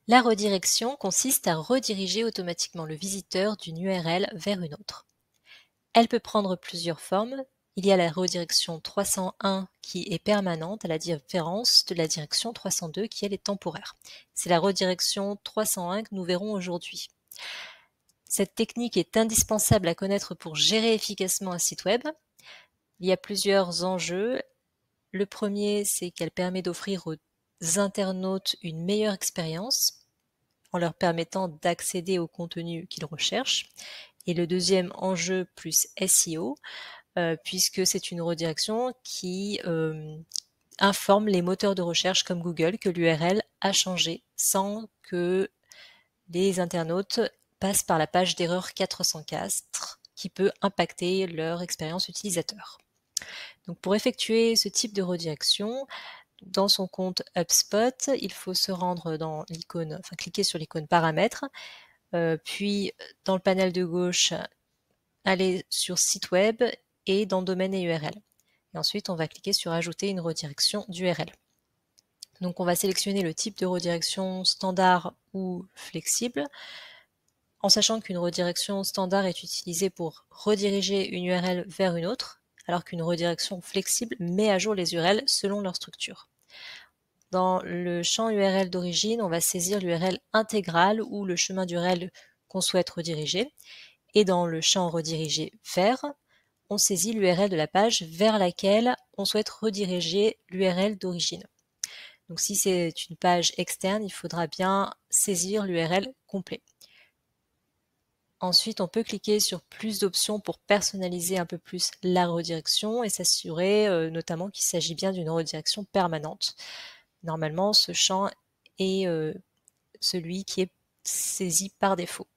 La redirection consiste à rediriger automatiquement le visiteur d'une URL vers une autre. Elle peut prendre plusieurs formes. Il y a la redirection 301 qui est permanente, à la différence de la direction 302 qui elle est temporaire. C'est la redirection 301 que nous verrons aujourd'hui. Cette technique est indispensable à connaître pour gérer efficacement un site web. Il y a plusieurs enjeux. Le premier, c'est qu'elle permet d'offrir aux internautes une meilleure expérience en leur permettant d'accéder au contenu qu'ils recherchent. Et le deuxième enjeu plus SEO, puisque c'est une redirection qui informe les moteurs de recherche comme Google que l'URL a changé sans que les internautes passent par la page d'erreur 404 qui peut impacter leur expérience utilisateur. Donc pour effectuer ce type de redirection, dans son compte HubSpot, il faut se rendre dans l'icône, enfin cliquer sur l'icône paramètres, puis dans le panel de gauche, aller sur site web et dans domaine et URL. Et ensuite, on va cliquer sur ajouter une redirection d'URL. Donc on va sélectionner le type de redirection standard ou flexible, en sachant qu'une redirection standard est utilisée pour rediriger une URL vers une autre, alors qu'une redirection flexible met à jour les URL selon leur structure. Dans le champ URL d'origine, on va saisir l'URL intégrale ou le chemin d'URL qu'on souhaite rediriger. Et dans le champ rediriger vers, on saisit l'URL de la page vers laquelle on souhaite rediriger l'URL d'origine. Donc si c'est une page externe, il faudra bien saisir l'URL complet. Ensuite, on peut cliquer sur plus d'options pour personnaliser un peu plus la redirection et s'assurer notamment qu'il s'agit bien d'une redirection permanente. Normalement, ce champ est celui qui est saisi par défaut.